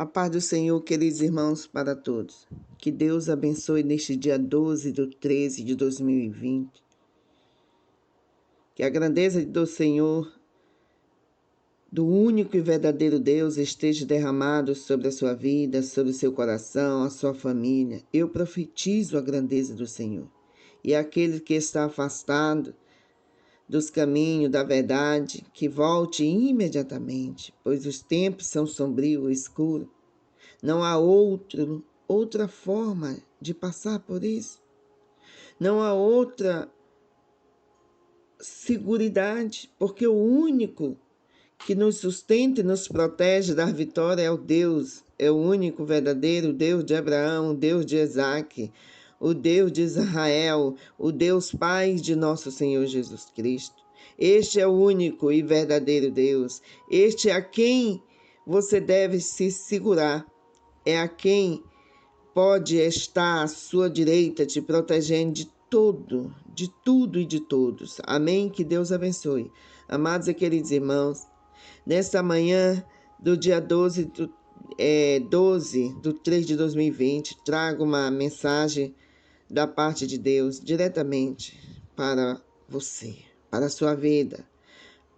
A paz do Senhor, queridos irmãos, para todos. Que Deus abençoe neste dia 12/13 de 2020. Que a grandeza do Senhor, do único e verdadeiro Deus, esteja derramado sobre a sua vida, sobre o seu coração, a sua família. Eu profetizo a grandeza do Senhor. E aquele que está afastado dos caminhos da verdade, que volte imediatamente, pois os tempos são sombrios e escuros. Não há outra forma de passar por isso. Não há outra seguridade, porque o único que nos sustenta e nos protege da vitória é o único verdadeiro Deus de Abraão, o Deus de Isaque, o Deus de Israel, o Deus Pai de nosso Senhor Jesus Cristo. Este é o único e verdadeiro Deus. Este é a quem você deve se segurar. É a quem pode estar à sua direita, te protegendo de tudo e de todos. Amém? Que Deus abençoe. Amados e queridos irmãos, nesta manhã do dia 12/3 de 2020, trago uma mensagem da parte de Deus diretamente para você, para a sua vida,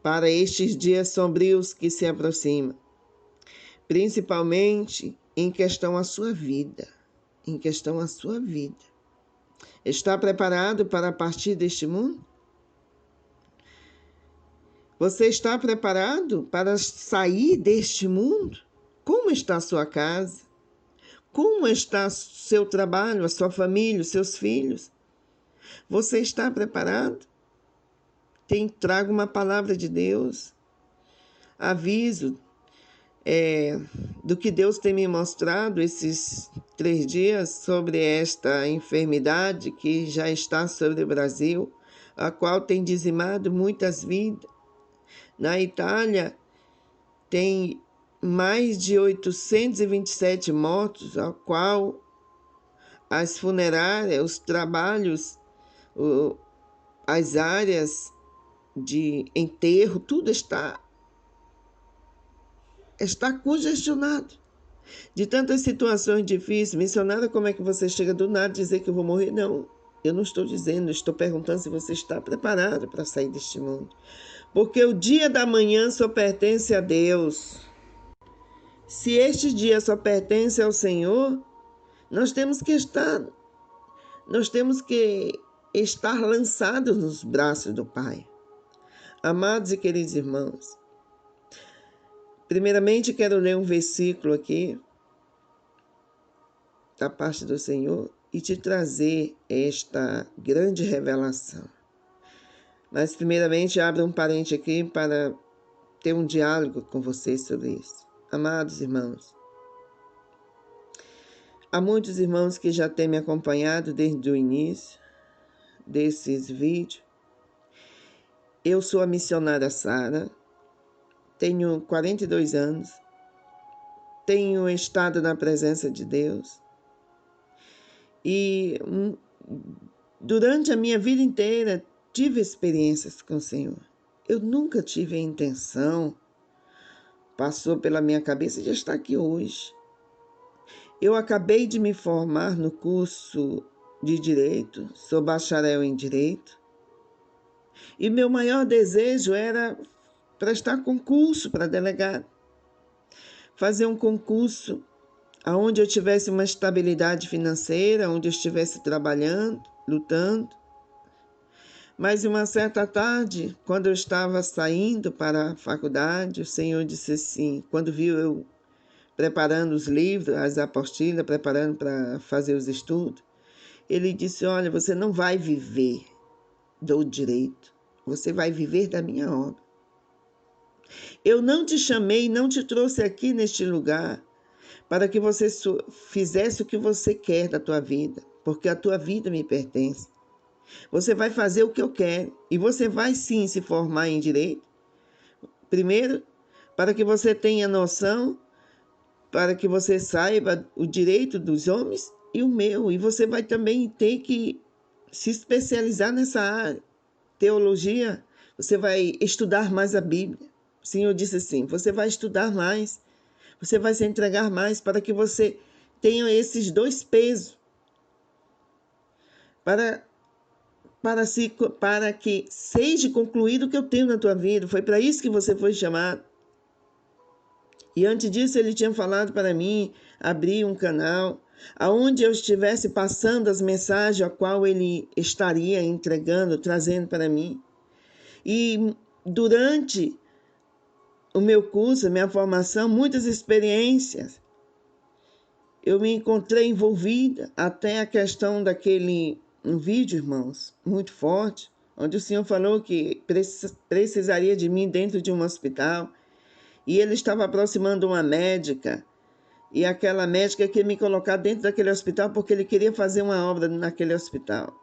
para estes dias sombrios que se aproximam, principalmente em questão à sua vida. Está preparado para partir deste mundo? Você está preparado para sair deste mundo? Como está a sua casa? Como está seu trabalho, a sua família, os seus filhos? Você está preparado? Trago uma palavra de Deus, aviso do que Deus tem me mostrado esses 3 dias sobre esta enfermidade que já está sobre o Brasil, a qual tem dizimado muitas vidas. Na Itália, tem mais de 827 mortos, ao qual as funerárias, os trabalhos, as áreas de enterro, tudo está congestionado. De tantas situações difíceis, missionária, como é que você chega do nada e dizer que eu vou morrer? Não, eu não estou dizendo, estou perguntando se você está preparado para sair deste mundo. Porque o dia da manhã só pertence a Deus. Se este dia só pertence ao Senhor, nós temos que estar lançados nos braços do Pai. Amados e queridos irmãos, primeiramente quero ler um versículo aqui da parte do Senhor e te trazer esta grande revelação. Mas primeiramente abra um parente aqui para ter um diálogo com vocês sobre isso. Amados irmãos, há muitos irmãos que já têm me acompanhado desde o início desses vídeos. Eu sou a missionária Sara, tenho 42 anos, tenho estado na presença de Deus e durante a minha vida inteira tive experiências com o Senhor. Eu nunca tive a intenção, passou pela minha cabeça de estar aqui hoje. Eu acabei de me formar no curso de Direito, sou bacharel em Direito, e meu maior desejo era prestar concurso para delegado, fazer um concurso onde eu tivesse uma estabilidade financeira, onde eu estivesse trabalhando, lutando. Mas uma certa tarde, quando eu estava saindo para a faculdade, o Senhor disse assim, quando viu eu preparando os livros, as apostilas, preparando para fazer os estudos, Ele disse, olha, você não vai viver do direito, você vai viver da minha obra. Eu não te chamei, não te trouxe aqui neste lugar para que você fizesse o que você quer da tua vida, porque a tua vida me pertence. Você vai fazer o que eu quero e você vai sim se formar em direito. Primeiro, para que você tenha noção, para que você saiba o direito dos homens e o meu. E você vai também ter que se especializar nessa área. Teologia, você vai estudar mais a Bíblia. O Senhor disse assim, você vai estudar mais. Você vai se entregar mais para que você tenha esses dois pesos. Para que seja concluído o que eu tenho na tua vida. Foi para isso que você foi chamado. E antes disso ele tinha falado para mim abrir um canal aonde eu estivesse passando as mensagens a qual ele estaria entregando, trazendo para mim. E durante o meu curso, a minha formação, muitas experiências. Eu me encontrei envolvida até a questão daquele um vídeo, irmãos, muito forte, onde o Senhor falou que precisaria de mim dentro de um hospital. E ele estava aproximando uma médica, e aquela médica queria me colocar dentro daquele hospital porque ele queria fazer uma obra naquele hospital.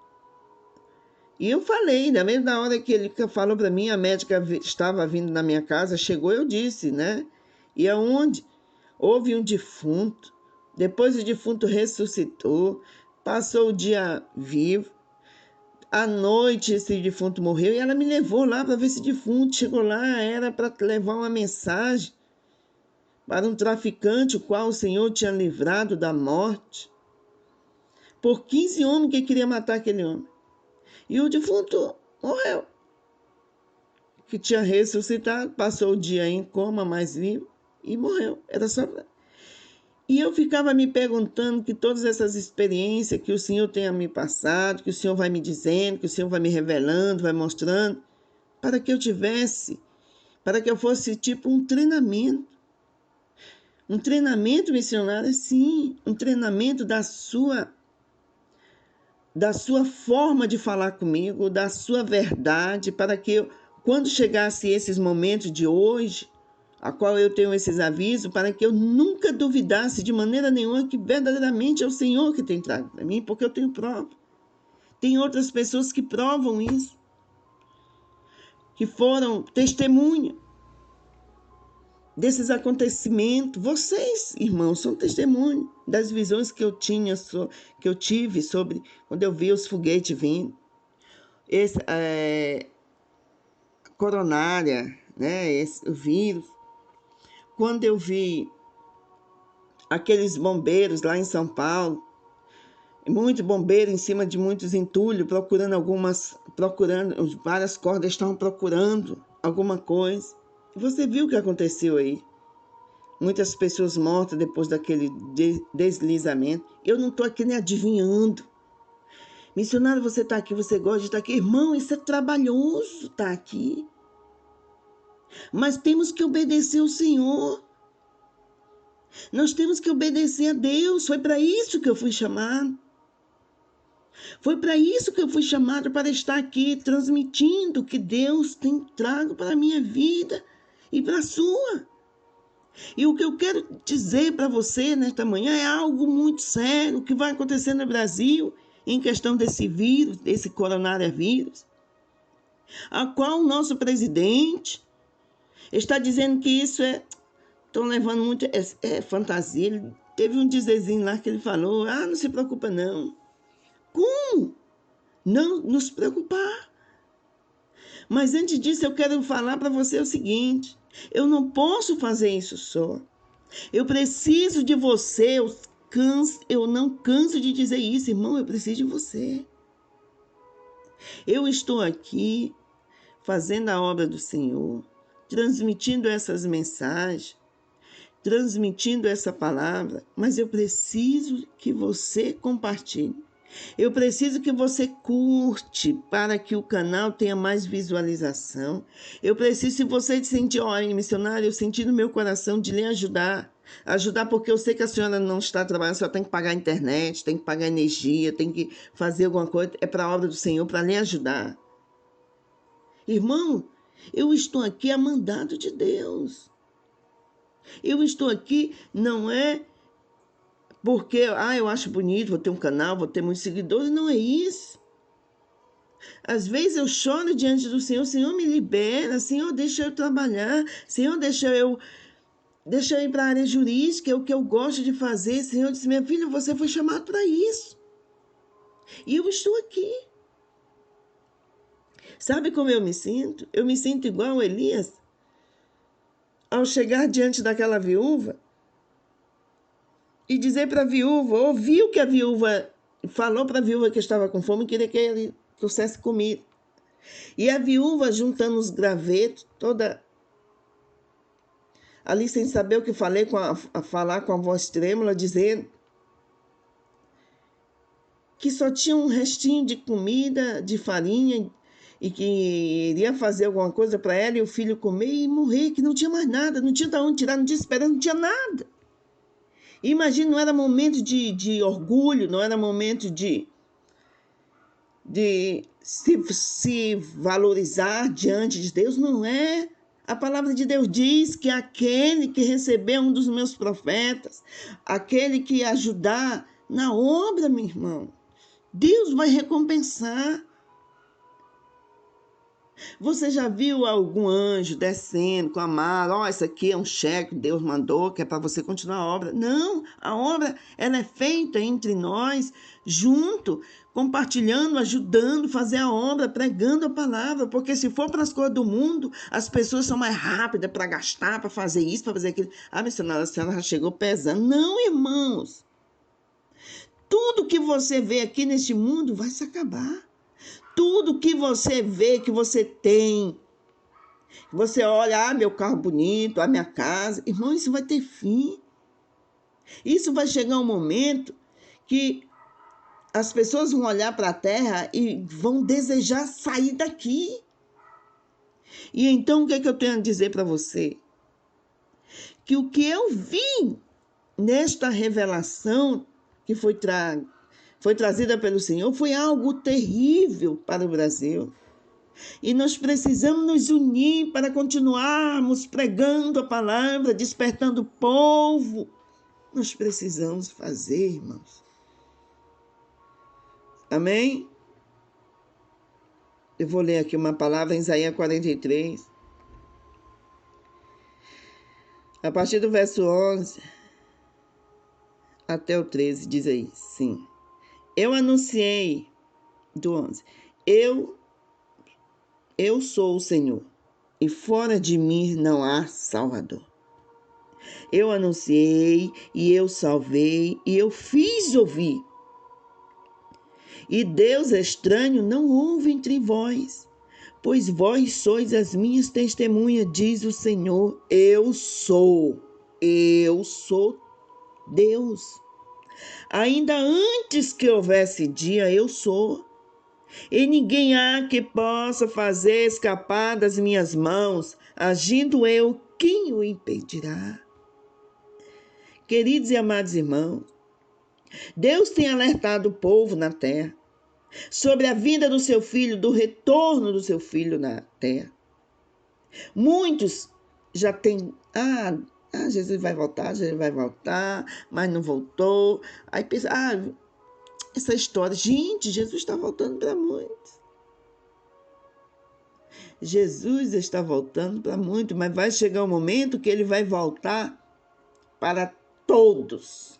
E eu falei, na mesma hora que ele falou para mim, a médica estava vindo na minha casa, chegou, eu disse, né? E aonde houve um defunto, depois o defunto ressuscitou, passou o dia vivo, à noite esse defunto morreu e ela me levou lá para ver esse defunto. Chegou lá, era para levar uma mensagem para um traficante, o qual o Senhor tinha livrado da morte, por 15 homens que queriam matar aquele homem. E o defunto morreu, que tinha ressuscitado, passou o dia em coma, mais vivo, e morreu. Era só... E eu ficava me perguntando que todas essas experiências que o Senhor tenha me passado, que o Senhor vai me dizendo, que o Senhor vai me revelando, vai mostrando, para que eu tivesse, para que eu fosse tipo um treinamento. Um treinamento missionário, sim, um treinamento da sua forma de falar comigo, da sua verdade, para que eu, quando chegasse esses momentos de hoje, a qual eu tenho esses avisos, para que eu nunca duvidasse de maneira nenhuma que verdadeiramente é o Senhor que tem trago para mim, porque eu tenho prova. Tem outras pessoas que provam isso, que foram testemunha desses acontecimentos. Vocês, irmãos, são testemunho das visões que eu tive sobre quando eu vi os foguetes vindo. Coronária, né, o vírus. Quando eu vi aqueles bombeiros lá em São Paulo, muitos bombeiros em cima de muitos entulhos, várias cordas estavam procurando alguma coisa. E você viu o que aconteceu aí? Muitas pessoas mortas depois daquele deslizamento. Eu não estou aqui nem adivinhando. Missionário, você está aqui, você gosta de estar aqui. Irmão, isso é trabalhoso estar aqui. Mas temos que obedecer ao Senhor. Nós temos que obedecer a Deus. Foi para isso que eu fui chamado. Foi para isso que eu fui chamado, para estar aqui transmitindo o que Deus tem trago para a minha vida e para a sua. E o que eu quero dizer para você nesta manhã é algo muito sério que vai acontecer no Brasil em questão desse vírus, desse coronavírus, a qual o nosso presidente está dizendo que isso estão levando muito, fantasia. Ele teve um dizerzinho lá que ele falou, não se preocupa não. Como? Não nos preocupar. Mas antes disso eu quero falar para você o seguinte, eu não posso fazer isso só. Eu preciso de você, eu não canso de dizer isso, irmão, eu preciso de você. Eu estou aqui fazendo a obra do Senhor, transmitindo essas mensagens, transmitindo essa palavra, mas eu preciso que você compartilhe. Eu preciso que você curte para que o canal tenha mais visualização. Eu preciso, se você sentir, missionário, eu senti no meu coração de lhe ajudar. Ajudar porque eu sei que a senhora não está trabalhando, só tem que pagar a internet, tem que pagar energia, tem que fazer alguma coisa. É para a obra do Senhor, para lhe ajudar. Irmão, eu estou aqui a mandado de Deus. Eu estou aqui, não é porque, eu acho bonito, vou ter um canal, vou ter muitos seguidores. Não é isso. Às vezes eu choro diante do Senhor, Senhor me libera, Senhor deixa eu trabalhar, Senhor deixa eu ir para a área jurídica, é o que eu gosto de fazer. Senhor disse, minha filha, você foi chamado para isso. E eu estou aqui. Sabe como eu me sinto? Eu me sinto igual a Elias. Ao chegar diante daquela viúva, e dizer para a viúva, ouviu que a viúva falou para a viúva que estava com fome, queria que ele trouxesse comida. E a viúva juntando os gravetos, toda ali sem saber o que falei, falar com a voz trêmula, dizendo que só tinha um restinho de comida, de farinha, e que iria fazer alguma coisa para ela e o filho comer e morrer, que não tinha mais nada, não tinha de onde tirar, não tinha esperança, não tinha nada. Imagina, não era momento de orgulho, não era momento de se valorizar diante de Deus, não é. A palavra de Deus diz que aquele que receber um dos meus profetas, aquele que ajudar na obra, meu irmão, Deus vai recompensar. Você já viu algum anjo descendo com a mala? Isso aqui é um cheque que Deus mandou, que é para você continuar a obra. Não, a obra ela é feita entre nós, junto, compartilhando, ajudando, fazer a obra, pregando a palavra. Porque se for para as coisas do mundo, as pessoas são mais rápidas para gastar, para fazer isso, para fazer aquilo. Ah, missionária, a senhora já chegou pesando. Não, irmãos. Tudo que você vê aqui neste mundo vai se acabar. Tudo que você vê, que você tem, você olha, meu carro bonito, a minha casa, irmão, isso vai ter fim. Isso vai chegar um momento que as pessoas vão olhar para a terra e vão desejar sair daqui. E então, o que é que eu tenho a dizer para você? Que o que eu vi nesta revelação que foi trazida pelo Senhor foi algo terrível para o Brasil. E nós precisamos nos unir para continuarmos pregando a palavra, despertando o povo. Nós precisamos fazer, irmãos. Amém? Eu vou ler aqui uma palavra em Isaías 43. A partir do verso 11 até o 13, diz aí, sim. Eu anunciei, do 11, eu sou o Senhor, e fora de mim não há Salvador. Eu anunciei, e eu salvei, e eu fiz ouvir. E Deus estranho não houve entre vós, pois vós sois as minhas testemunhas, diz o Senhor. Eu sou Deus. Ainda antes que houvesse dia, eu sou. E ninguém há que possa fazer escapar das minhas mãos. Agindo eu, quem o impedirá? Queridos e amados irmãos, Deus tem alertado o povo na terra sobre a vinda do seu filho, do retorno do seu filho na terra. Muitos já têm, Jesus vai voltar, mas não voltou. Aí pensa, essa história, gente, Jesus está voltando para muitos. Jesus está voltando para muitos, mas vai chegar um momento que ele vai voltar para todos.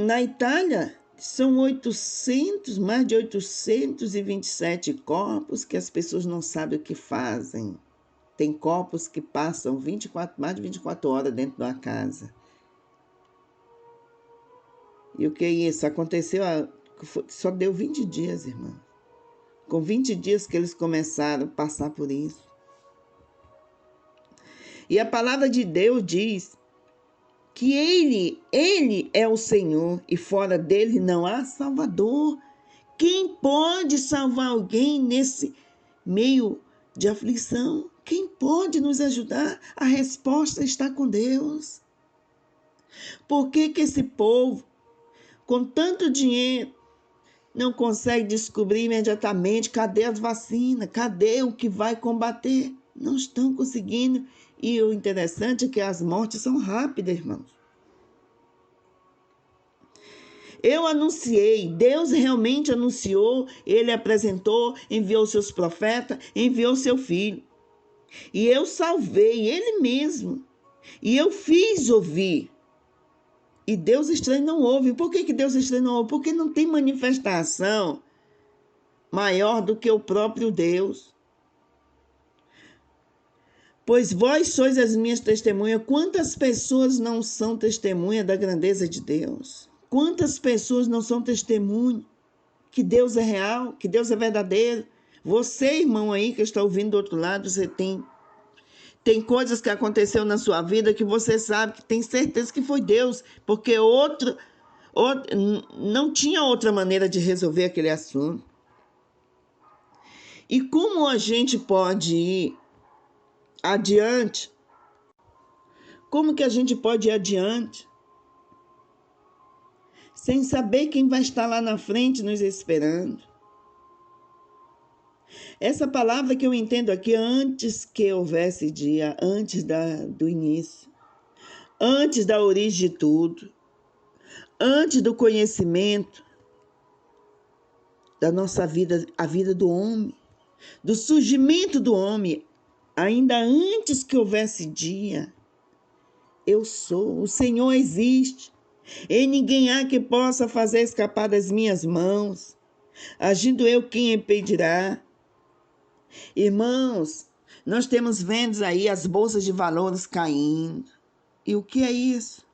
Na Itália, são mais de 827 corpos que as pessoas não sabem o que fazem. Tem corpos que passam mais de 24 horas dentro de uma casa. E o que é isso? Aconteceu, só deu 20 dias, irmão. Com 20 dias que eles começaram a passar por isso. E a palavra de Deus diz que ele é o Senhor e fora dele não há Salvador. Quem pode salvar alguém nesse meio de aflição? Quem pode nos ajudar? A resposta está com Deus. Por que esse povo, com tanto dinheiro, não consegue descobrir imediatamente cadê as vacinas? Cadê o que vai combater? Não estão conseguindo. E o interessante é que as mortes são rápidas, irmãos. Eu anunciei, Deus realmente anunciou, ele apresentou, enviou seus profetas, enviou seu filho. E eu salvei ele mesmo. E eu fiz ouvir. E Deus estranho não ouve. Por que Deus estranho não ouve? Porque não tem manifestação maior do que o próprio Deus. Pois vós sois as minhas testemunhas. Quantas pessoas não são testemunha da grandeza de Deus? Quantas pessoas não são testemunho que Deus é real, que Deus é verdadeiro? Você, irmão aí que está ouvindo do outro lado, você tem coisas que aconteceu na sua vida que você sabe, que tem certeza que foi Deus, porque não tinha outra maneira de resolver aquele assunto. E como a gente pode ir adiante? Como que a gente pode ir adiante sem saber quem vai estar lá na frente nos esperando? Essa palavra que eu entendo aqui, antes que houvesse dia, antes do início, antes da origem de tudo, antes do conhecimento da nossa vida, a vida do homem, do surgimento do homem, ainda antes que houvesse dia, eu sou, o Senhor existe, e ninguém há que possa fazer escapar das minhas mãos. Agindo eu, quem impedirá? Irmãos, nós temos vendo aí as bolsas de valores caindo. E o que é isso?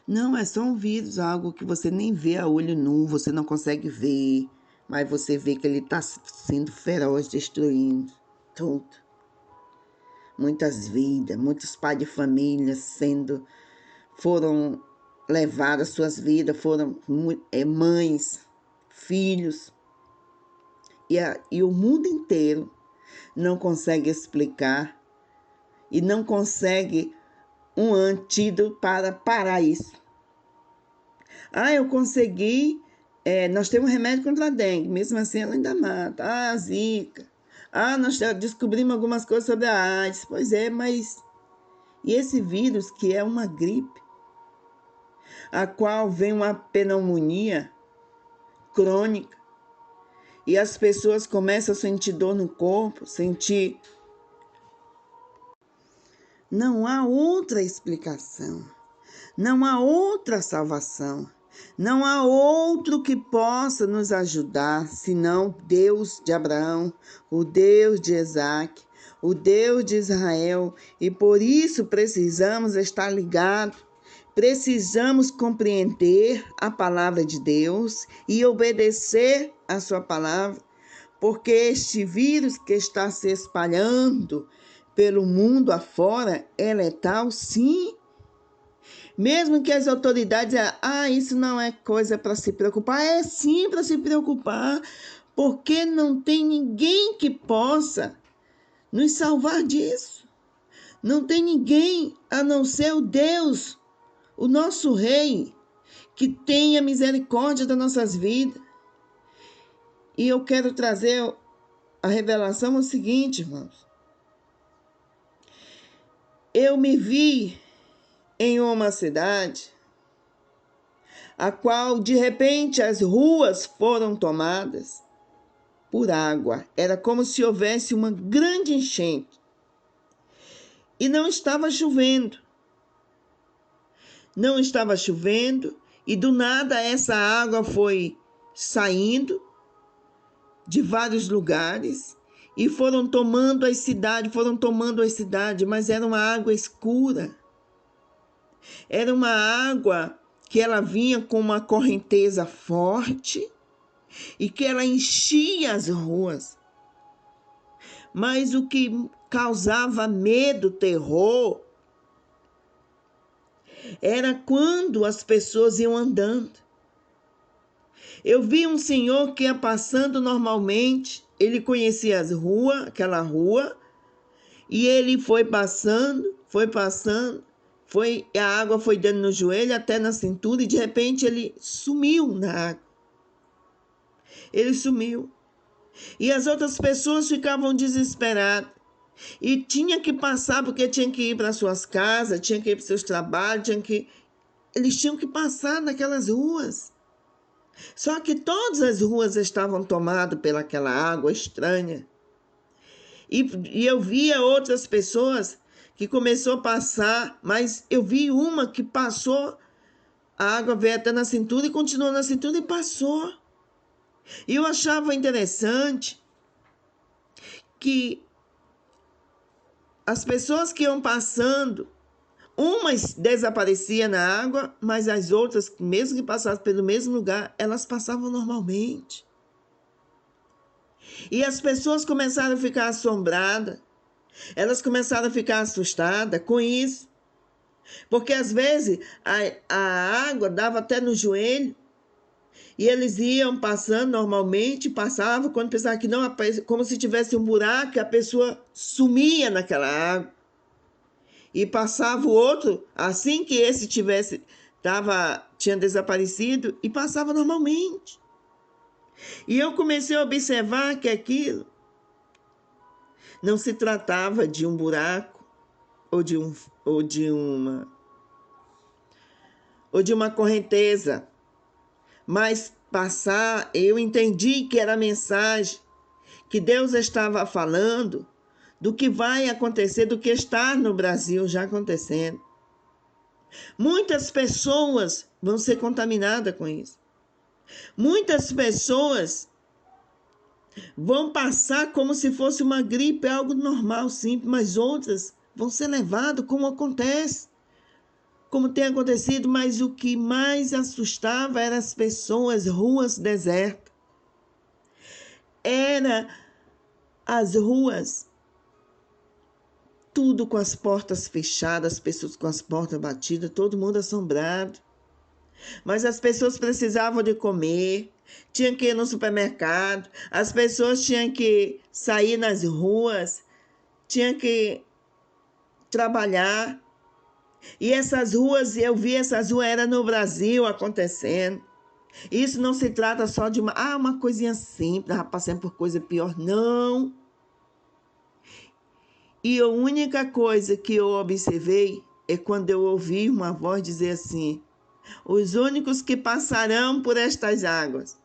Não é só um vírus, algo que você nem vê a olho nu, você não consegue ver, mas você vê que ele está sendo feroz, destruindo tudo. Muitas vidas, muitos pais de família foram levadas suas vidas, foram mães, filhos. E o mundo inteiro não consegue explicar e não consegue um antídoto para parar isso. Eu consegui, nós temos remédio contra a dengue, mesmo assim ela ainda mata. A zika. Nós descobrimos algumas coisas sobre a AIDS. Pois é, mas e esse vírus que é uma gripe, a qual vem uma pneumonia crônica, e as pessoas começam a sentir dor no corpo, Não há outra explicação, não há outra salvação, não há outro que possa nos ajudar, senão Deus de Abraão, o Deus de Isaac, o Deus de Israel, e por isso precisamos estar ligados, precisamos compreender a palavra de Deus e obedecer a sua palavra, porque este vírus que está se espalhando pelo mundo afora é letal, sim. Mesmo que as autoridades digam, isso não é coisa para se preocupar. É sim para se preocupar, porque não tem ninguém que possa nos salvar disso. Não tem ninguém a não ser o Deus, o nosso Rei, que tenha misericórdia das nossas vidas. E eu quero trazer a revelação o seguinte, irmãos. Eu me vi em uma cidade a qual de repente as ruas foram tomadas por água. Era como se houvesse uma grande enchente. E não estava chovendo. Não estava chovendo e do nada essa água foi saindo de vários lugares e foram tomando as cidades, mas era uma água escura. Era uma água que ela vinha com uma correnteza forte e que ela enchia as ruas. Mas o que causava medo, terror, era quando as pessoas iam andando. Eu vi um senhor que ia passando normalmente, ele conhecia as ruas, aquela rua, e ele foi passando, a água foi dando no joelho até na cintura e de repente ele sumiu na água. Ele sumiu. E as outras pessoas ficavam desesperadas. E tinha que passar porque tinha que ir para suas casas, tinha que ir para seus trabalhos, eles tinham que passar naquelas ruas. Só que todas as ruas estavam tomadas pelaquela água estranha. E eu via outras pessoas que começou a passar, mas eu vi uma que passou, a água veio até na cintura e continuou na cintura e passou. E eu achava interessante que as pessoas que iam passando, umas desapareciam na água, mas as outras, mesmo que passassem pelo mesmo lugar, elas passavam normalmente. E as pessoas começaram a ficar assombradas, elas começaram a ficar assustadas com isso, porque às vezes a água dava até no joelho, e eles iam passando normalmente, passavam, quando pensavam que não, como se tivesse um buraco, a pessoa sumia naquela água. E passava o outro, assim que esse tinha desaparecido, e passava normalmente. E eu comecei a observar que aquilo não se tratava de um buraco ou de uma correnteza, mas eu entendi que era a mensagem que Deus estava falando do que vai acontecer, do que está no Brasil já acontecendo. Muitas pessoas vão ser contaminadas com isso. Muitas pessoas vão passar como se fosse uma gripe, algo normal, simples, mas outras vão ser levadas, como acontece, como tem acontecido, mas o que mais assustava eram as pessoas, ruas desertas. Era as ruas, tudo com as portas fechadas, as pessoas com as portas batidas, todo mundo assombrado. Mas as pessoas precisavam de comer, tinham que ir no supermercado, as pessoas tinham que sair nas ruas, tinham que trabalhar. E essas ruas, eu vi essas ruas, era no Brasil acontecendo. Isso não se trata só de uma coisinha simples, passando por coisa pior, não. E a única coisa que eu observei é quando eu ouvi uma voz dizer assim: os únicos que passarão por estas águas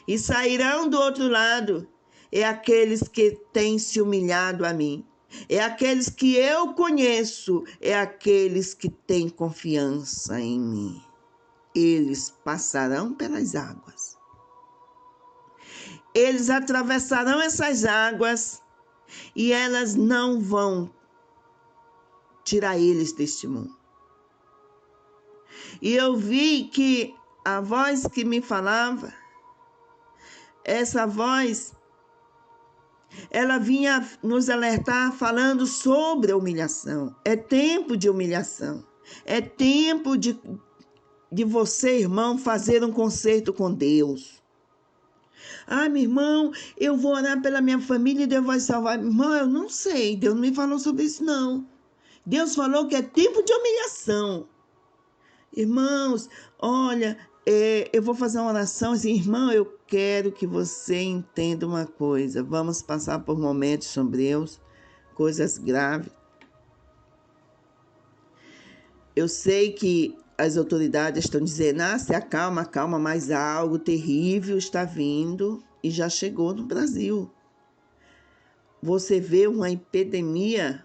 e sairão do outro lado é aqueles que têm se humilhado a mim, é aqueles que eu conheço, é aqueles que têm confiança em mim. Eles passarão pelas águas. Eles atravessarão essas águas e elas não vão tirar eles deste mundo. E eu vi que a voz que me falava, essa voz, ela vinha nos alertar falando sobre a humilhação. É tempo de humilhação. É tempo de você, irmão, fazer um concerto com Deus. Meu irmão, eu vou orar pela minha família e Deus vai salvar. Irmão, eu não sei, Deus não me falou sobre isso, não. Deus falou que é tempo de humilhação. Irmãos, olha, eu vou fazer uma oração assim, irmão, eu quero que você entenda uma coisa. Vamos passar por momentos sombrios, coisas graves. Eu sei que as autoridades estão dizendo, se acalma, calma, mas algo terrível está vindo e já chegou no Brasil. Você vê uma epidemia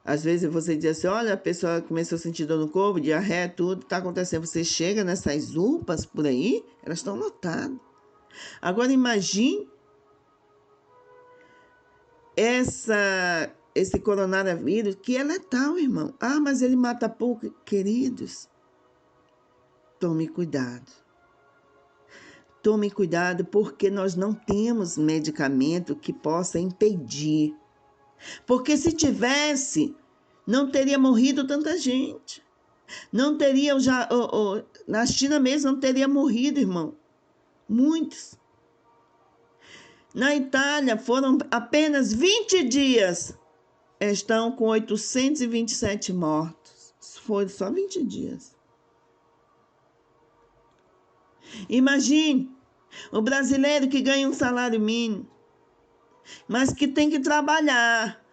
às vezes você diz assim, olha, a pessoa começou a sentir dor no corpo, diarreia, tudo está acontecendo. Você chega nessas UPAs por aí, elas estão lotadas. Agora imagine esse coronavírus, que é letal, irmão. Mas ele mata pouco. Queridos, tome cuidado. Tome cuidado, porque nós não temos medicamento que possa impedir. Porque se tivesse, não teria morrido tanta gente. Não teria, na China mesmo, não teria morrido, irmão. Muitos. Na Itália, foram apenas 20 dias. Estão com 827 mortos. Foi só 20 dias. Imagine o brasileiro que ganha um salário mínimo, mas que tem que trabalhar.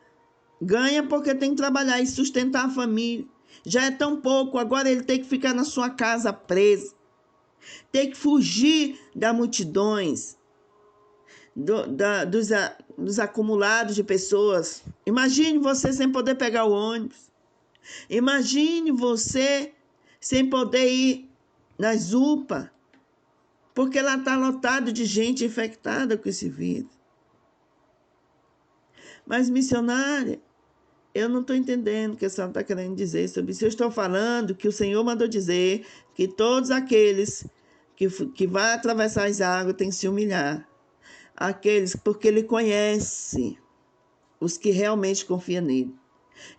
Ganha porque tem que trabalhar e sustentar a família. Já é tão pouco, agora ele tem que ficar na sua casa preso. Tem que fugir das multidões, dos acumulados de pessoas. Imagine você sem poder pegar o ônibus. Imagine você sem poder ir nas UPA, porque lá está lotado de gente infectada com esse vírus. Mas, missionária, eu não estou entendendo o que a senhora está querendo dizer sobre isso. Eu estou falando que o Senhor mandou dizer que todos aqueles que vão atravessar as águas têm que se humilhar. Aqueles, porque Ele conhece os que realmente confiam nele.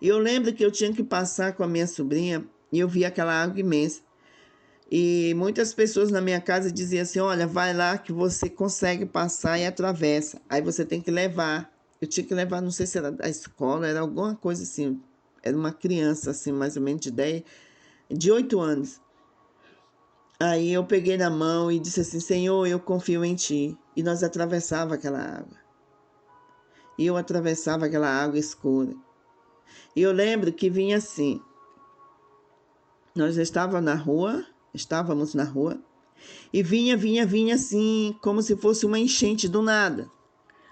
E eu lembro que eu tinha que passar com a minha sobrinha e eu vi aquela água imensa. E muitas pessoas na minha casa diziam assim, olha, vai lá que você consegue passar e atravessa. Aí você tem que levar. Eu tinha que levar, não sei se era da escola, era alguma coisa assim. Era uma criança, assim, mais ou menos de 8 anos. Aí eu peguei na mão e disse assim, Senhor, eu confio em Ti. E nós atravessava aquela água. E eu atravessava aquela água escura. E eu lembro que vinha assim. Nós estávamos na rua, e vinha assim, como se fosse uma enchente do nada.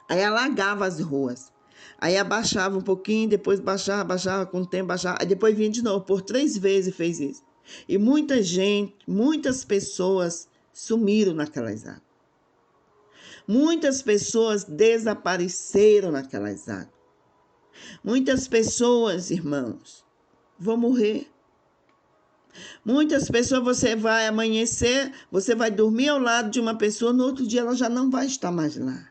Aí alagava as ruas. Aí abaixava um pouquinho, depois baixava, com o tempo baixava, aí depois vinha de novo. Por 3 vezes fez isso. E muitas pessoas sumiram naquelas águas. Muitas pessoas desapareceram naquelas águas. Muitas pessoas, irmãos, vão morrer. Muitas pessoas você vai amanhecer, você vai dormir ao lado de uma pessoa, no outro dia ela já não vai estar mais lá.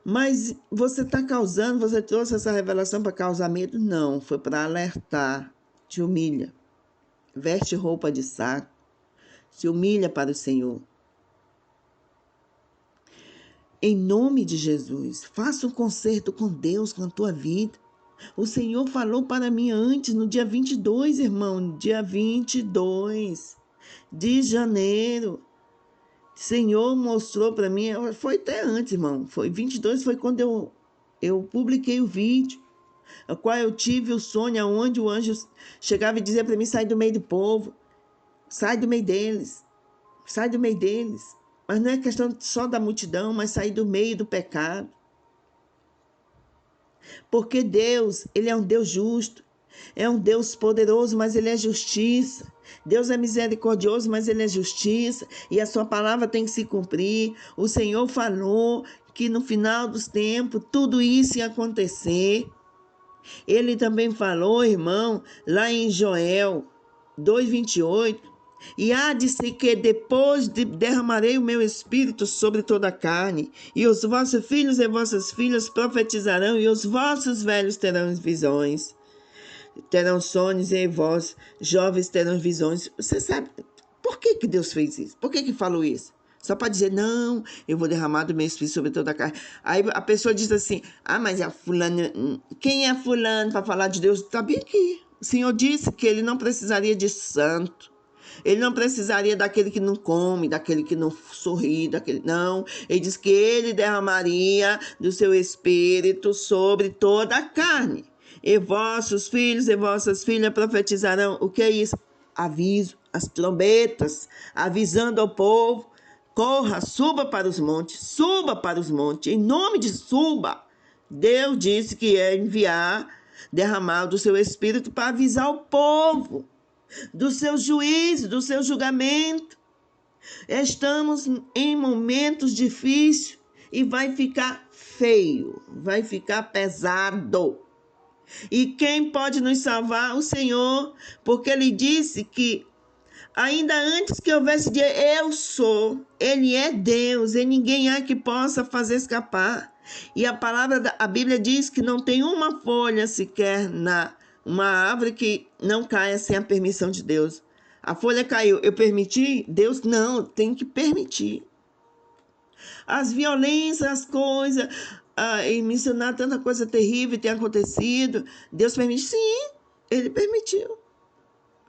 Mas você trouxe essa revelação para causar medo? Não, foi para alertar. Te humilha, veste roupa de saco, se humilha para o Senhor. Em nome de Jesus, faça um concerto com Deus, com a tua vida. O Senhor falou para mim antes, no dia 22, irmão, dia 22 de janeiro. O Senhor mostrou para mim, foi até antes, irmão, foi 22, foi quando eu publiquei o vídeo, a qual eu tive o sonho, onde o anjo chegava e dizia para mim, sai do meio do povo, sai do meio deles, sai do meio deles. Mas não é questão só da multidão, mas sair do meio do pecado. Porque Deus, Ele é um Deus justo, é um Deus poderoso, mas Ele é justiça. Deus é misericordioso, mas Ele é justiça. E a sua palavra tem que se cumprir. O Senhor falou que no final dos tempos tudo isso ia acontecer. Ele também falou, irmão, lá em Joel 2:28, e há de ser que depois derramarei o meu espírito sobre toda a carne, e os vossos filhos e vossas filhas profetizarão, e os vossos velhos terão visões, terão sonhos, e vós, jovens, terão visões. Você sabe por que Deus fez isso? Por que falou isso? Só para dizer, não, eu vou derramar do meu espírito sobre toda a carne. Aí a pessoa diz assim, mas é fulano, quem é fulano para falar de Deus? Está bem aqui. O Senhor disse que Ele não precisaria de santo. Ele não precisaria daquele que não come, daquele que não sorri, não. Ele diz que Ele derramaria do seu espírito sobre toda a carne. E vossos filhos e vossas filhas profetizarão. O que é isso? Aviso, as trombetas, avisando ao povo. Corra, suba para os montes, em nome de suba. Deus disse que ia enviar, derramar do seu espírito para avisar o povo do seu juízo, do seu julgamento. Estamos em momentos difíceis e vai ficar feio, vai ficar pesado. E quem pode nos salvar? O Senhor, porque Ele disse que ainda antes que houvesse dia, eu sou. Ele é Deus e ninguém há que possa fazer escapar. E a Bíblia diz que não tem uma folha sequer uma árvore que não caia sem a permissão de Deus. A folha caiu, eu permiti? Deus não, tem que permitir. As violências, as coisas, e mencionar tanta coisa terrível tem acontecido. Deus permite? Sim, Ele permitiu.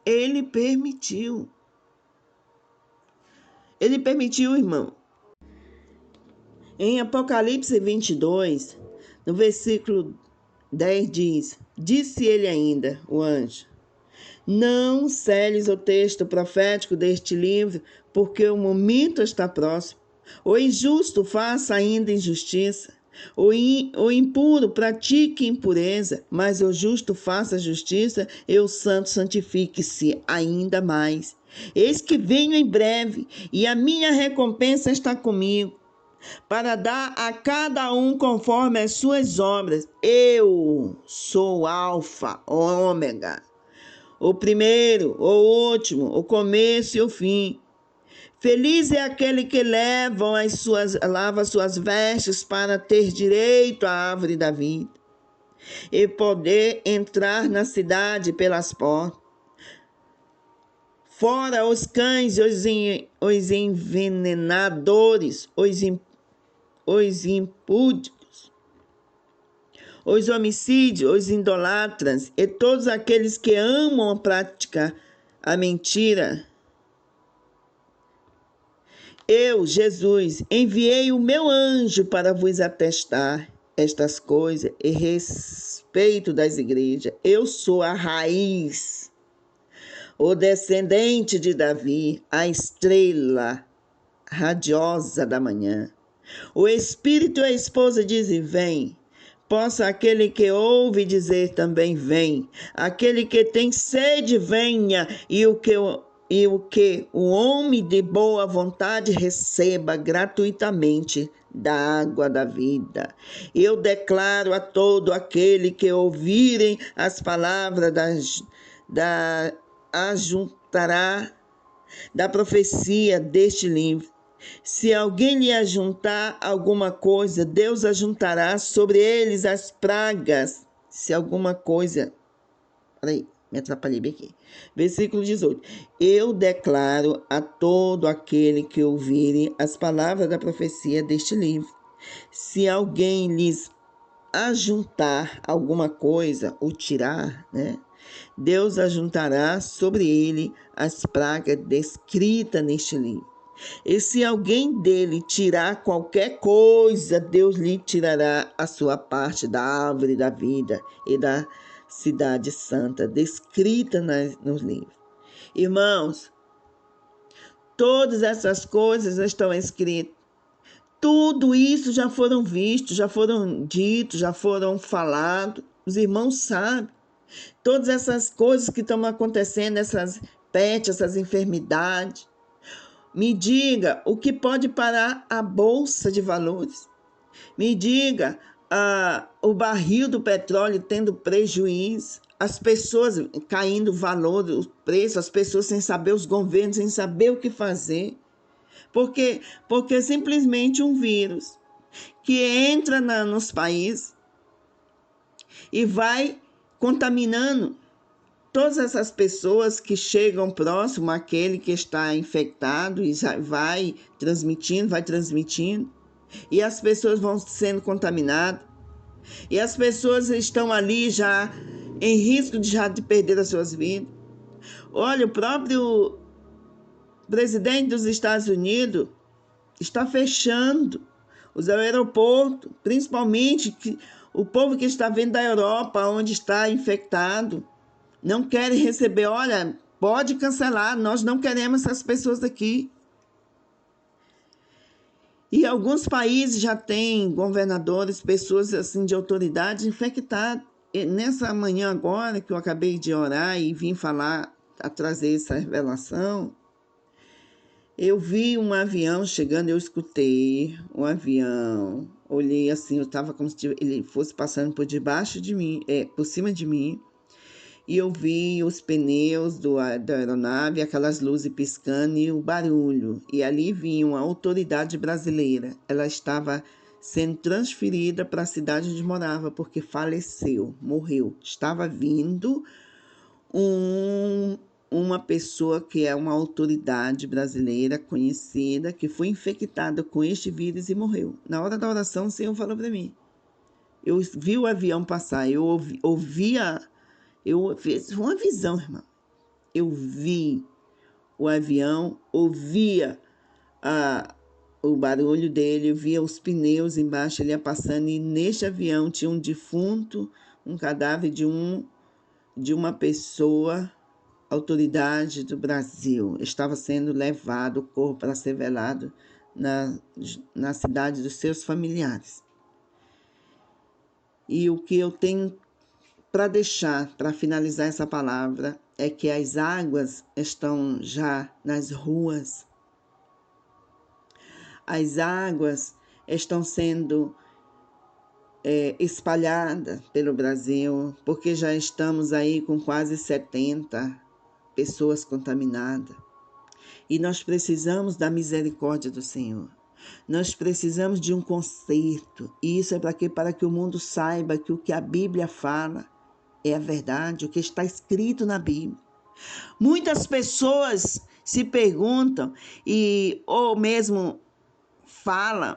Ele permitiu. Ele permitiu, irmão. Em Apocalipse 22, no versículo 10 diz, disse ele ainda, o anjo, não seles o texto profético deste livro, porque o momento está próximo. O injusto faça ainda injustiça, o impuro pratique impureza, mas o justo faça justiça, e o santo santifique-se ainda mais. Eis que venho em breve, e a minha recompensa está comigo, para dar a cada um conforme as suas obras. Eu sou o Alfa, o Ômega, o primeiro, o último, o começo e o fim. Feliz é aquele que lava suas vestes para ter direito à árvore da vida e poder entrar na cidade pelas portas. Fora os cães, os envenenadores, os impúdicos, os homicídios, os idolatras e todos aqueles que amam praticar a mentira. Eu, Jesus, enviei o meu anjo para vos atestar estas coisas e respeito das igrejas. Eu sou a raiz, o descendente de Davi, a estrela radiosa da manhã. O Espírito e a esposa dizem: vem. Possa aquele que ouve dizer também: vem. Aquele que tem sede, venha. E o que o homem de boa vontade receba gratuitamente da água da vida. Eu declaro a todo aquele que ouvirem as palavras da ajuntará da profecia deste livro. Se alguém lhe ajuntar alguma coisa, Deus ajuntará sobre eles as pragas. Se alguma coisa... Peraí, me atrapalhei bem aqui. Versículo 18. Eu declaro a todo aquele que ouvirem as palavras da profecia deste livro. Se alguém lhes ajuntar alguma coisa ou tirar, né? Deus ajuntará sobre ele as pragas descritas neste livro. E se alguém dele tirar qualquer coisa, Deus lhe tirará a sua parte da árvore da vida e da cidade santa, descrita nos livros. Irmãos, todas essas coisas estão escritas. Tudo isso já foram vistos, já foram ditos, já foram falados. Os irmãos sabem. Todas essas coisas que estão acontecendo, essas pestes, essas enfermidades. Me diga o que pode parar a bolsa de valores. Me diga o barril do petróleo tendo prejuízo, as pessoas caindo o valor, o preço, as pessoas sem saber, os governos sem saber o que fazer. Porque simplesmente um vírus que entra nos países e vai contaminando todas essas pessoas que chegam próximo àquele que está infectado e vai transmitindo, e as pessoas vão sendo contaminadas, e as pessoas estão ali já em risco de perder as suas vidas. Olha, o próprio presidente dos Estados Unidos está fechando os aeroportos, principalmente o povo que está vindo da Europa, onde está infectado. Não querem receber, olha, pode cancelar, nós não queremos essas pessoas aqui. E alguns países já têm governadores, pessoas assim de autoridade infectadas. E nessa manhã agora que eu acabei de orar e vim falar, a trazer essa revelação, eu vi um avião chegando, eu escutei um avião, olhei assim, eu estava como se ele fosse passando por debaixo de mim, por cima de mim. E eu vi os pneus da aeronave, aquelas luzes piscando e o barulho. E ali vinha uma autoridade brasileira. Ela estava sendo transferida para a cidade onde morava, porque faleceu, morreu. Estava vindo uma pessoa que é uma autoridade brasileira conhecida, que foi infectada com este vírus e morreu. Na hora da oração, o Senhor falou para mim. Eu vi o avião passar, eu fiz uma visão, irmão. Eu vi o avião, ouvia o barulho dele, eu via os pneus embaixo, ele ia passando, e neste avião tinha um defunto, um cadáver de uma pessoa, autoridade do Brasil. Estava sendo levado o corpo para ser velado na cidade dos seus familiares. E o que eu tenho para deixar, para finalizar essa palavra, é que as águas estão já nas ruas. As águas estão sendo espalhadas pelo Brasil, porque já estamos aí com quase 70 pessoas contaminadas. E nós precisamos da misericórdia do Senhor. Nós precisamos de um conserto. E isso é para quê? Para que o mundo saiba que o que a Bíblia fala é a verdade, o que está escrito na Bíblia. Muitas pessoas se perguntam ou mesmo falam: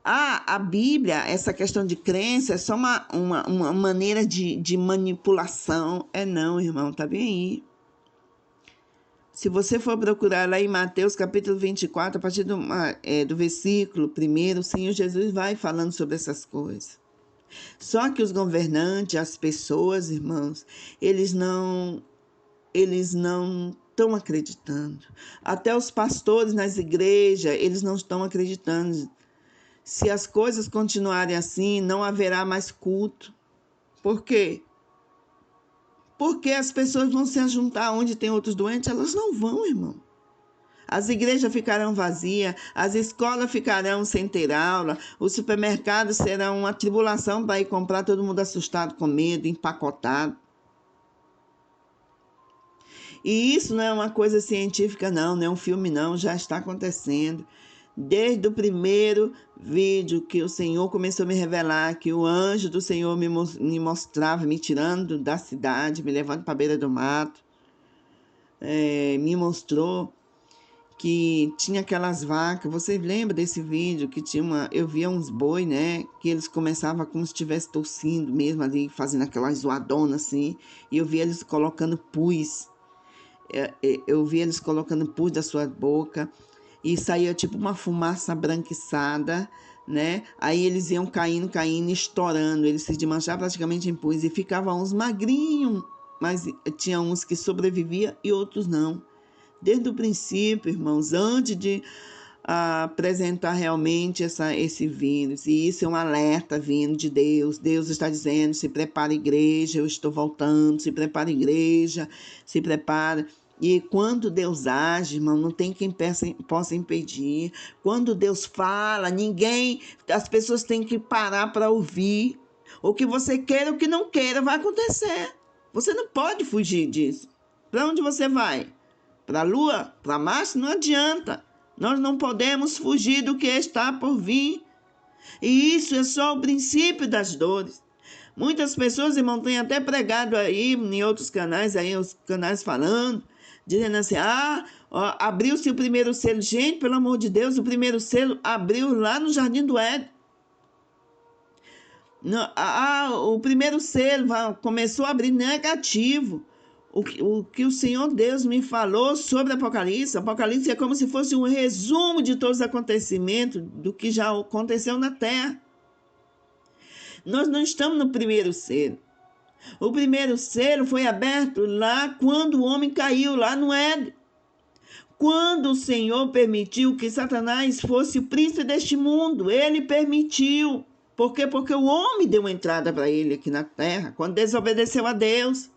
a Bíblia, essa questão de crença, é só uma maneira de manipulação. Não, irmão, tá bem aí. Se você for procurar lá em Mateus capítulo 24, a partir do versículo 1, o Senhor Jesus vai falando sobre essas coisas. Só que os governantes, as pessoas, irmãos, eles não estão acreditando. Até os pastores nas igrejas, eles não estão acreditando. Se as coisas continuarem assim, não haverá mais culto. Por quê? Porque as pessoas vão se juntar onde tem outros doentes, elas não vão, irmão. As igrejas ficarão vazias, as escolas ficarão sem ter aula, os supermercados serão uma tribulação para ir comprar, todo mundo assustado, com medo, empacotado. E isso não é uma coisa científica, não é um filme, não, já está acontecendo. Desde o primeiro vídeo que o Senhor começou a me revelar, que o anjo do Senhor me mostrava, me tirando da cidade, me levando para a beira do mato, me mostrou que tinha aquelas vacas. Você lembra desse vídeo que eu via uns boi, né? Que eles começavam como se estivesse tossindo mesmo ali, fazendo aquela zoadona assim. E eu via eles colocando pus. Eu via eles colocando pus da sua boca. E saía tipo uma fumaça branquiçada, né? Aí eles iam caindo, estourando. Eles se desmanchavam praticamente em pus. E ficavam uns magrinhos, mas tinha uns que sobreviviam e outros não. Desde o princípio, irmãos, antes de apresentar realmente esse vírus. E isso é um alerta vindo de Deus. Deus está dizendo: se prepara, igreja, eu estou voltando. Se prepara, igreja, se prepara. E quando Deus age, irmão, não tem quem possa impedir. Quando Deus fala, as pessoas têm que parar para ouvir. O que você queira, o que não queira, vai acontecer. Você não pode fugir disso. Para onde você vai? Para a Lua? Para Marte? Não adianta. Nós não podemos fugir do que está por vir. E isso é só o princípio das dores. Muitas pessoas, irmão, têm até pregado aí em outros canais, os canais falando, dizendo assim: abriu-se o primeiro selo. Gente, pelo amor de Deus, o primeiro selo abriu lá no Jardim do Éden. O primeiro selo começou a abrir negativo. O que o Senhor Deus me falou sobre Apocalipse é como se fosse um resumo de todos os acontecimentos do que já aconteceu na Terra. Nós não estamos no primeiro selo. O primeiro selo foi aberto lá quando o homem caiu, lá no Éden. Quando o Senhor permitiu que Satanás fosse o príncipe deste mundo, ele permitiu. Por quê? Porque o homem deu uma entrada para ele aqui na Terra, quando desobedeceu a Deus.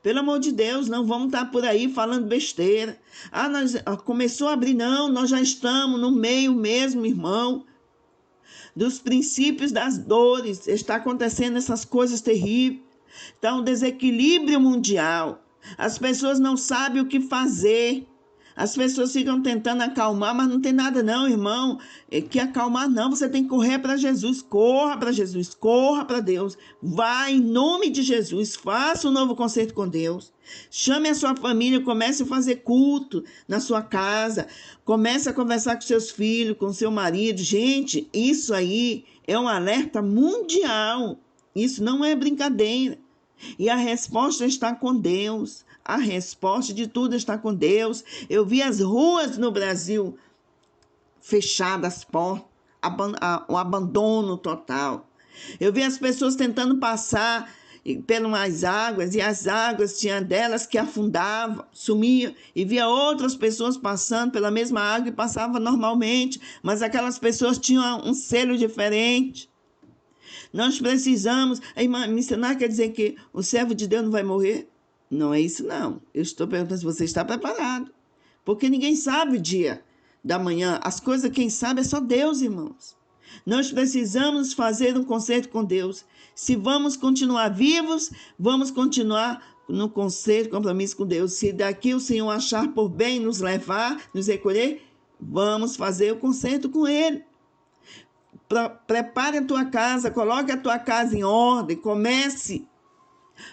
Pelo amor de Deus, não vamos estar por aí falando besteira. Começou a abrir, não, nós já estamos no meio mesmo, irmão, dos princípios das dores. Está acontecendo essas coisas terríveis. Está um desequilíbrio mundial. As pessoas não sabem o que fazer. As pessoas ficam tentando acalmar, mas não tem nada não, irmão. Que acalmar não, você tem que correr para Jesus. Corra para Jesus, corra para Deus. Vá em nome de Jesus, faça um novo concerto com Deus. Chame a sua família, comece a fazer culto na sua casa. Comece a conversar com seus filhos, com seu marido. Gente, isso aí é um alerta mundial. Isso não é brincadeira. E a resposta está com Deus. A resposta de tudo está com Deus. Eu vi as ruas no Brasil fechadas, as portas, o abandono total. Eu vi as pessoas tentando passar pelas águas, e as águas tinha delas que afundavam, sumiam, e via outras pessoas passando pela mesma água e passavam normalmente, mas aquelas pessoas tinham um selo diferente. Nós precisamos. A irmã missionária quer dizer que o servo de Deus não vai morrer? Não é isso, não. Eu estou perguntando se você está preparado. Porque ninguém sabe o dia da manhã. As coisas, quem sabe, é só Deus, irmãos. Nós precisamos fazer um concerto com Deus. Se vamos continuar vivos, vamos continuar no concerto, compromisso com Deus. Se daqui o Senhor achar por bem nos levar, nos recolher, vamos fazer o concerto com Ele. Prepare a tua casa, coloque a tua casa em ordem, comece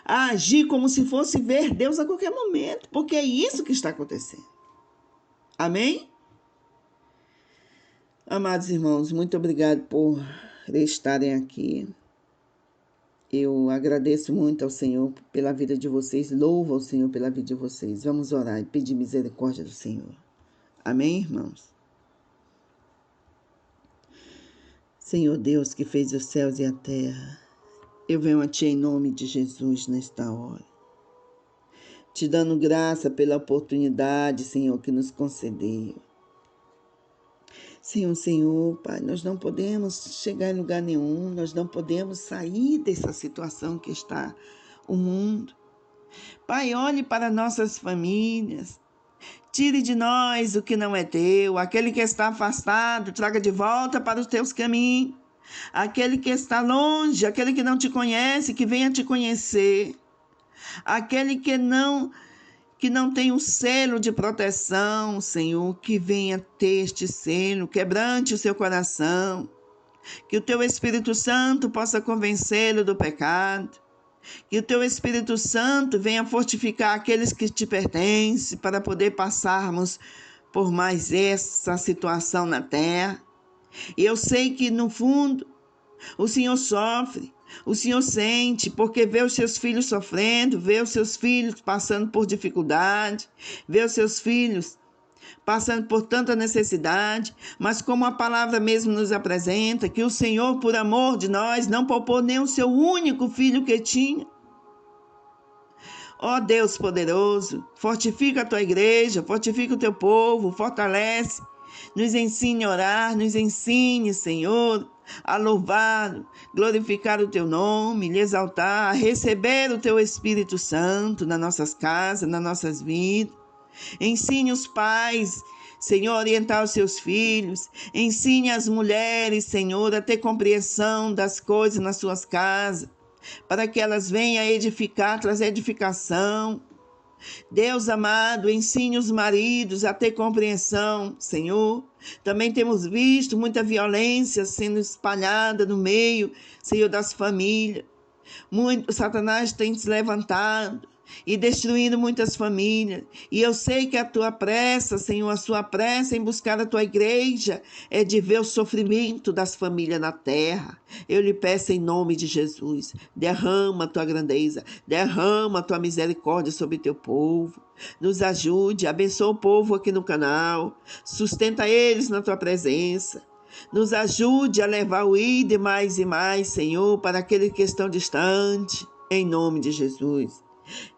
a agir como se fosse ver Deus a qualquer momento, porque é isso que está acontecendo. Amém? Amados irmãos, muito obrigado por estarem aqui. Eu agradeço muito ao Senhor pela vida de vocês, louvo ao Senhor pela vida de vocês. Vamos orar e pedir misericórdia do Senhor. Amém, irmãos? Senhor Deus, que fez os céus e a terra, eu venho a Ti em nome de Jesus nesta hora, te dando graça pela oportunidade, Senhor, que nos concedeu. Senhor, Pai, nós não podemos chegar em lugar nenhum, nós não podemos sair dessa situação que está o mundo. Pai, olhe para nossas famílias, tire de nós o que não é teu, aquele que está afastado, traga de volta para os teus caminhos. Aquele que está longe, aquele que não te conhece, que venha te conhecer. Aquele que não tem o selo de proteção, Senhor, que venha ter este selo, quebrante o seu coração, que o teu Espírito Santo possa convencê-lo do pecado, que o teu Espírito Santo venha fortificar aqueles que te pertencem, para poder passarmos por mais essa situação na terra. E eu sei que no fundo o Senhor sofre, o Senhor sente, porque vê os seus filhos sofrendo, vê os seus filhos passando por dificuldade, vê os seus filhos passando por tanta necessidade, mas como a palavra mesmo nos apresenta, que o Senhor, por amor de nós, não poupou nem o seu único filho que tinha. Ó Deus poderoso, fortifica a tua igreja, fortifica o teu povo, fortalece, nos ensine a orar, nos ensine, Senhor, a louvar, glorificar o teu nome, lhe exaltar, a receber o teu Espírito Santo nas nossas casas, nas nossas vidas. Ensine os pais, Senhor, a orientar os seus filhos. Ensine as mulheres, Senhor, a ter compreensão das coisas nas suas casas, para que elas venham a edificar, trazer edificação. Deus amado, ensine os maridos a ter compreensão, Senhor. Também temos visto muita violência sendo espalhada no meio, Senhor, das famílias. Satanás tem se levantado e destruindo muitas famílias. E eu sei que a tua pressa, Senhor, a sua pressa em buscar a tua igreja é de ver o sofrimento das famílias na terra. Eu lhe peço em nome de Jesus, derrama a tua grandeza, derrama a tua misericórdia sobre o teu povo. Nos ajude, abençoa o povo aqui no canal, sustenta eles na tua presença. Nos ajude a levar o ID mais e mais, Senhor, para aqueles que estão distantes, em nome de Jesus.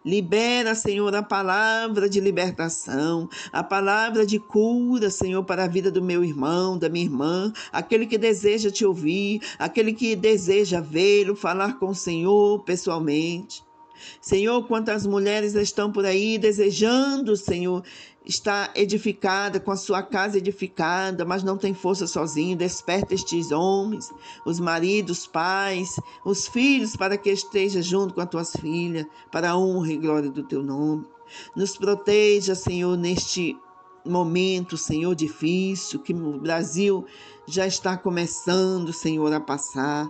Libera, Senhor, a palavra de libertação, a palavra de cura, Senhor, para a vida do meu irmão, da minha irmã, aquele que deseja te ouvir, aquele que deseja vê-lo, falar com o Senhor pessoalmente. Senhor, quantas mulheres estão por aí desejando, Senhor, estar edificada, com a sua casa edificada, mas não tem força sozinho. Desperta estes homens, os maridos, os pais, os filhos, para que esteja junto com as tuas filhas, para a honra e glória do teu nome. Nos proteja, Senhor, neste momento, Senhor, difícil, que o Brasil já está começando, Senhor, a passar.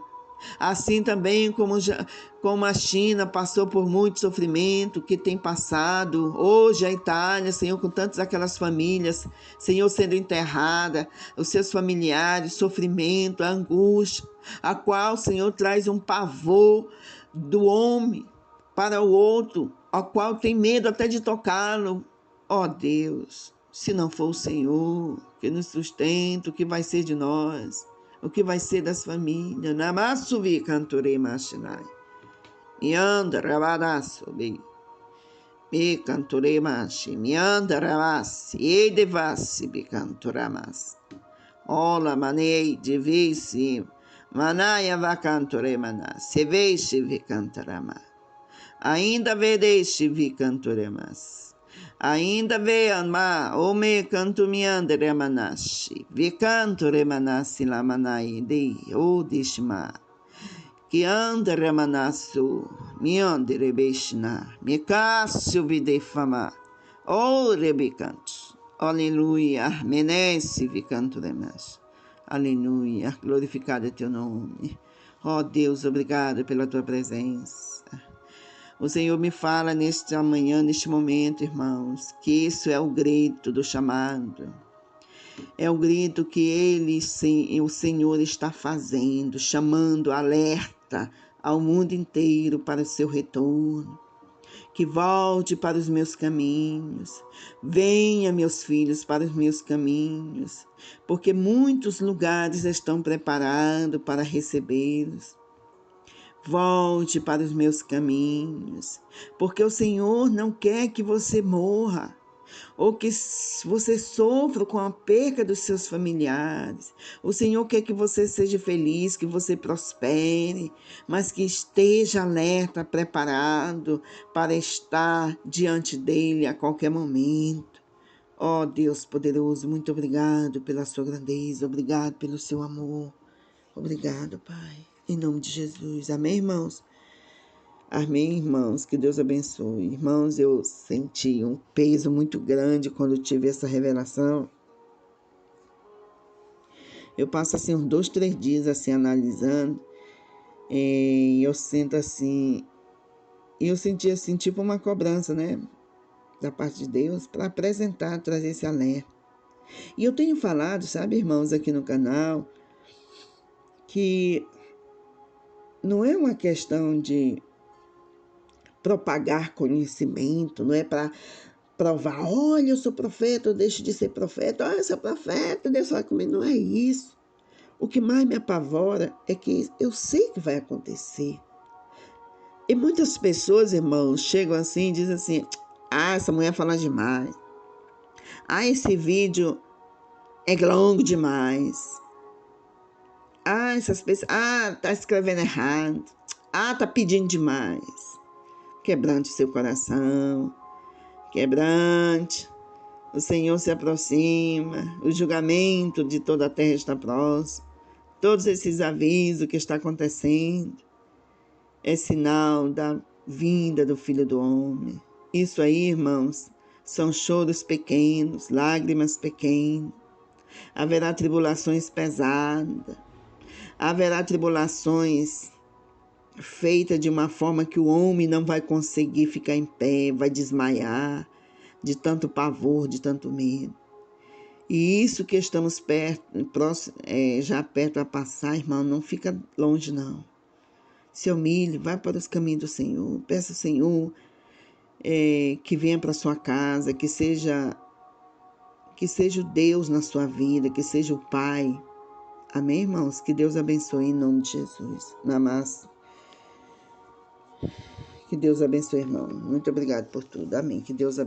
Assim também como a China passou por muito sofrimento, que tem passado, hoje a Itália, Senhor, com tantas aquelas famílias, Senhor, sendo enterrada, os seus familiares, sofrimento, a angústia, a qual, Senhor, traz um pavor do homem para o outro, a qual tem medo até de tocá-lo. Ó Deus, se não for o Senhor que nos sustenta, o que vai ser de nós? O que vai ser das famílias? Namassuvi cantorei machinai. Mianda rabadassubi. Me cantorei machi. Mianda rabassi. E devassi bi cantoramas. Ola manei de visi. Manaya va cantorei manas. Se veixe vi cantarama. Ainda vedeixe vi cantoremas. Ainda veanma, ome canto miandre manashi, vi canto remanassi la manai de, o dishma, que andre manasu, miandre beshna, me cássio videfama, o rebicanto, aleluia, menesse vi canto remas, aleluia, glorificado é teu nome. Ó Deus, obrigado pela tua presença. O Senhor me fala nesta manhã, neste momento, irmãos, que isso é o grito do chamado. É o grito que o Senhor está fazendo, chamando, alerta ao mundo inteiro para o seu retorno. Que volte para os meus caminhos. Venha, meus filhos, para os meus caminhos, porque muitos lugares estão preparados para recebê-los. Volte para os meus caminhos, porque o Senhor não quer que você morra, ou que você sofra com a perca dos seus familiares. O Senhor quer que você seja feliz, que você prospere, mas que esteja alerta, preparado para estar diante dEle a qualquer momento. Ó Deus poderoso, muito obrigado pela sua grandeza, obrigado pelo seu amor. Obrigado, Pai. Em nome de Jesus. Amém, irmãos? Amém, irmãos. Que Deus abençoe. Irmãos, eu senti um peso muito grande quando tive essa revelação. Eu passo assim uns 2, 3 dias assim analisando. E eu sinto assim... eu senti assim tipo uma cobrança, né? Da parte de Deus para apresentar, trazer esse alerta. E eu tenho falado, sabe, irmãos, aqui no canal, que não é uma questão de propagar conhecimento, não é para provar, olha, eu sou profeta, eu deixo de ser profeta, olha, eu sou profeta, Deus fala comigo. Não é isso. O que mais me apavora é que eu sei que vai acontecer. E muitas pessoas, irmãos, chegam assim e dizem assim, essa mulher fala demais. Esse vídeo é longo demais. Essas pessoas, tá escrevendo errado. Tá pedindo demais. Quebrante seu coração. Quebrante. O Senhor se aproxima. O julgamento de toda a terra está próximo. Todos esses avisos que está acontecendo é sinal da vinda do Filho do Homem. Isso aí, irmãos, são choros pequenos, lágrimas pequenas. Haverá tribulações pesadas. Haverá tribulações feitas de uma forma que o homem não vai conseguir ficar em pé, vai desmaiar de tanto pavor, de tanto medo. E isso que estamos já perto a passar, irmão, não fica longe não. Se humilhe, vai para os caminhos do Senhor, peça ao Senhor que venha para a sua casa, que seja o Deus na sua vida, que seja o Pai. Amém, irmãos? Que Deus abençoe em nome de Jesus. Namastê. Que Deus abençoe, irmão. Muito obrigado por tudo. Amém. Que Deus abençoe.